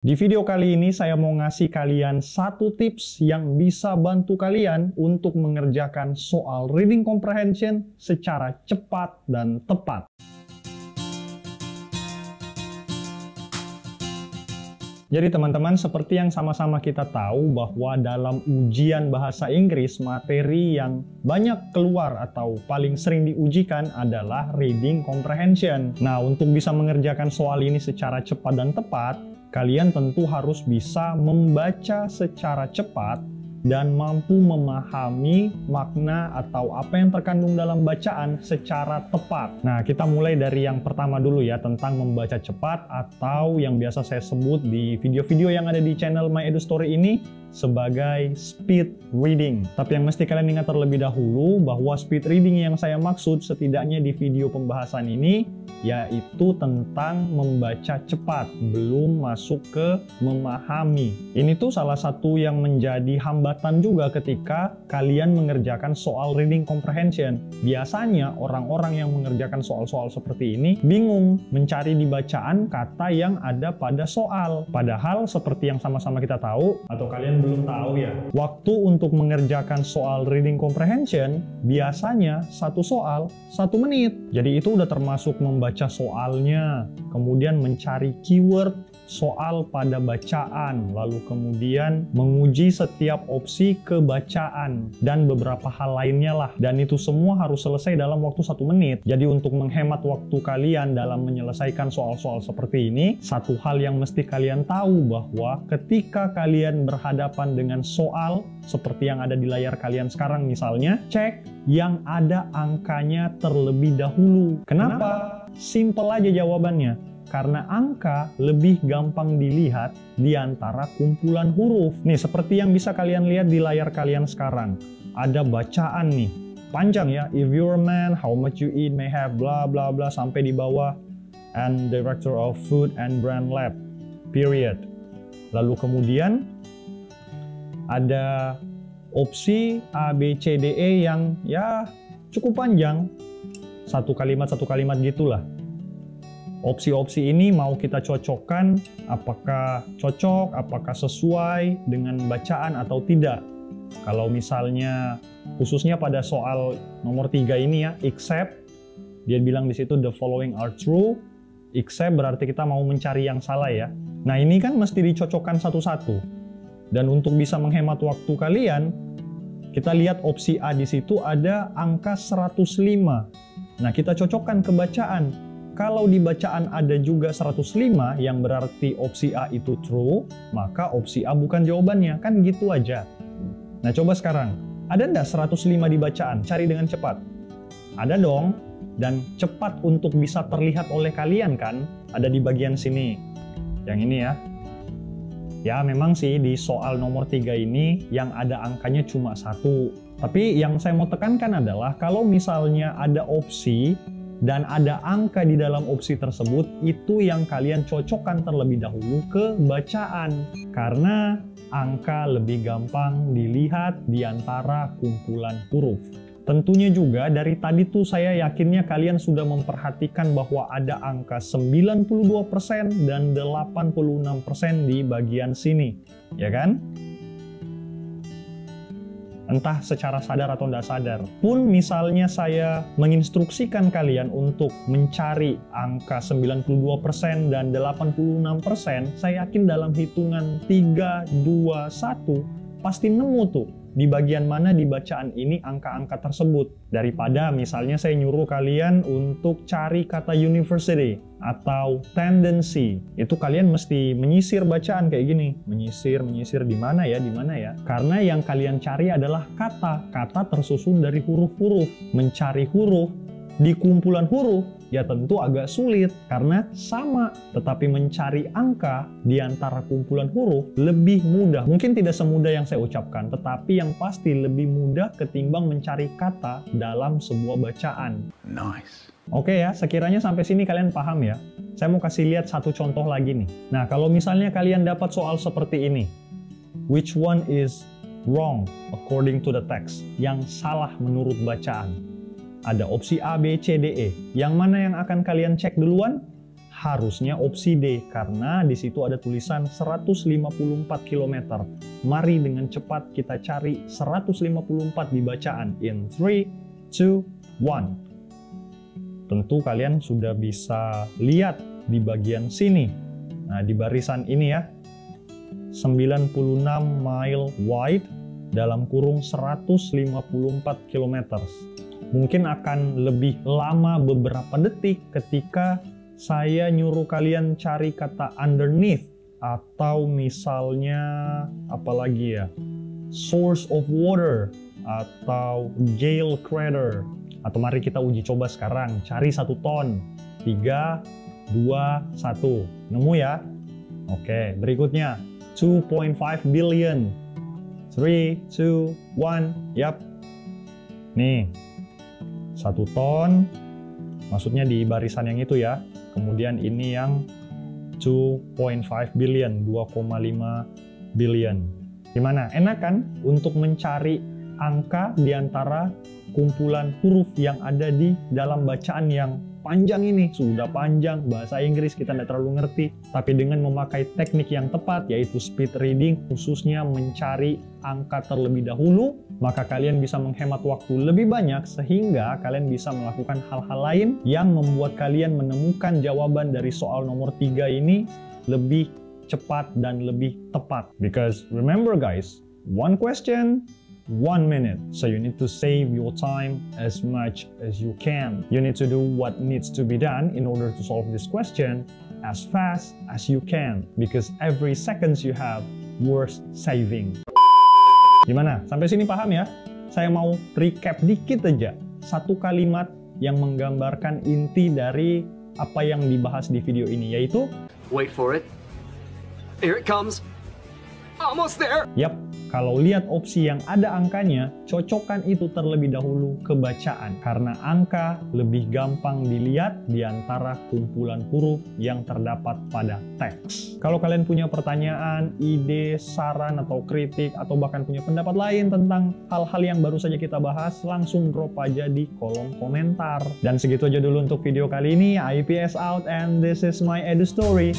Di video kali ini saya mau ngasih kalian satu tips yang bisa bantu kalian untuk mengerjakan soal reading comprehension secara cepat dan tepat. Jadi teman-teman, seperti yang sama-sama kita tahu bahwa dalam ujian bahasa Inggris, materi yang banyak keluar atau paling sering diujikan adalah reading comprehension. Nah, untuk bisa mengerjakan soal ini secara cepat dan tepat, kalian tentu harus bisa membaca secara cepat dan mampu memahami makna atau apa yang terkandung dalam bacaan secara tepat. Nah, kita mulai dari yang pertama dulu ya, tentang membaca cepat atau yang biasa saya sebut di video-video yang ada di channel My Edu Story ini sebagai speed reading. Tapi yang mesti kalian ingat terlebih dahulu bahwa speed reading yang saya maksud setidaknya di video pembahasan ini yaitu tentang membaca cepat, belum masuk ke memahami. Ini tuh salah satu yang menjadi hambatan juga ketika kalian mengerjakan soal reading comprehension. Biasanya orang-orang yang mengerjakan soal-soal seperti ini bingung mencari di bacaan kata yang ada pada soal. Padahal seperti yang sama-sama kita tahu, atau kalian belum tahu ya, waktu untuk mengerjakan soal reading comprehension biasanya satu soal 1 menit. Jadi itu udah termasuk membaca soalnya, kemudian mencari keyword soal pada bacaan, lalu kemudian menguji setiap opsi kebacaan dan beberapa hal lainnya lah. Dan itu semua harus selesai dalam waktu 1 menit. Jadi untuk menghemat waktu kalian dalam menyelesaikan soal-soal seperti ini, satu hal yang mesti kalian tahu bahwa ketika kalian berhadapan dengan soal seperti yang ada di layar kalian sekarang misalnya, cek yang ada angkanya terlebih dahulu. Kenapa? Simple aja jawabannya. Karena angka lebih gampang dilihat di antara kumpulan huruf. Nih, seperti yang bisa kalian lihat di layar kalian sekarang. Ada bacaan nih, panjang ya. If you're a man, how much you eat may have bla bla bla sampai di bawah. And director of food and brand lab, period. Lalu kemudian ada opsi A, B, C, D, E yang ya cukup panjang. Satu kalimat gitulah. Opsi-opsi ini mau kita cocokkan, apakah cocok, apakah sesuai dengan bacaan atau tidak. Kalau misalnya khususnya pada soal nomor 3 ini ya, except, dia bilang di situ the following are true, except berarti kita mau mencari yang salah ya. Nah, ini kan mesti dicocokkan satu-satu. Dan untuk bisa menghemat waktu kalian, kita lihat opsi A di situ ada angka 105. Nah, kita cocokkan ke bacaan. Kalau di bacaan ada juga 105, yang berarti opsi A itu true, maka opsi A bukan jawabannya. Kan gitu aja. Nah, coba sekarang. Ada nggak 105 di bacaan? Cari dengan cepat. Ada dong. Dan cepat untuk bisa terlihat oleh kalian kan? Ada di bagian sini. Yang ini ya. Ya, memang sih di soal nomor 3 ini yang ada angkanya cuma 1. Tapi yang saya mau tekankan adalah kalau misalnya ada opsi dan ada angka di dalam opsi tersebut, itu yang kalian cocokkan terlebih dahulu ke bacaan. Karena angka lebih gampang dilihat di antara kumpulan huruf. Tentunya juga dari tadi tuh saya yakinnya kalian sudah memperhatikan bahwa ada angka 92% dan 86% di bagian sini. Ya kan? Entah secara sadar atau tidak sadar. Pun misalnya saya menginstruksikan kalian untuk mencari angka 92% dan 86%, saya yakin dalam hitungan 3, 2, 1, pasti nemu tuh di bagian mana di bacaan ini angka-angka tersebut. Daripada misalnya saya nyuruh kalian untuk cari kata university atau tendency, itu kalian mesti menyisir bacaan kayak gini, menyisir di mana ya, karena yang kalian cari adalah kata tersusun dari huruf-huruf. Mencari huruf di kumpulan huruf ya tentu agak sulit karena sama, tetapi mencari angka di antara kumpulan huruf lebih mudah. Mungkin tidak semudah yang saya ucapkan, tetapi yang pasti lebih mudah ketimbang mencari kata dalam sebuah bacaan. Nice. Oke ya, sekiranya sampai sini kalian paham ya. Saya mau kasih lihat satu contoh lagi nih. Nah, kalau misalnya kalian dapat soal seperti ini, which one is wrong according to the text? Yang salah menurut bacaan. Ada opsi A, B, C, D, E. Yang mana yang akan kalian cek duluan? Harusnya opsi D, karena di situ ada tulisan 154 km. Mari dengan cepat kita cari 154 di bacaan. In 3, 2, 1. Tentu kalian sudah bisa lihat di bagian sini. Nah, di barisan ini ya. 96 mile wide dalam kurung 154 km. Mungkin akan lebih lama beberapa detik ketika saya nyuruh kalian cari kata underneath, atau misalnya apalagi ya, source of water, atau gale crater. Atau mari kita uji coba sekarang, cari 1 ton. 3, 2, 1. Nemu ya? Oke, berikutnya 2.5 billion. 3, 2, 1. Yap. Nih, 1 ton. Maksudnya di barisan yang itu ya. Kemudian ini yang 2.5 billion, 2,5 billion. Gimana? Enak kan untuk mencari angka di antara kumpulan huruf yang ada di dalam bacaan yang panjang ini? Sudah panjang, bahasa Inggris kita tidak terlalu ngerti. Tapi dengan memakai teknik yang tepat, yaitu speed reading, khususnya mencari angka terlebih dahulu, maka kalian bisa menghemat waktu lebih banyak sehingga kalian bisa melakukan hal-hal lain yang membuat kalian menemukan jawaban dari soal nomor 3 ini lebih cepat dan lebih tepat. Because remember guys, one question, 1 minute. So you need to save your time as much as you can. You need to do what needs to be done in order to solve this question as fast as you can. Because every seconds you have worth saving. Gimana? Sampai sini paham ya? Saya mau recap dikit aja. Satu kalimat yang menggambarkan inti dari apa yang dibahas di video ini, yaitu wait for it. Here it comes. Almost there. Yap, kalau lihat opsi yang ada angkanya, cocokkan itu terlebih dahulu ke bacaan. Karena angka lebih gampang dilihat di antara kumpulan huruf yang terdapat pada teks. Kalau kalian punya pertanyaan, ide, saran, atau kritik, atau bahkan punya pendapat lain tentang hal-hal yang baru saja kita bahas, langsung drop aja di kolom komentar. Dan segitu aja dulu untuk video kali ini. IPS out and this is my Edu Story.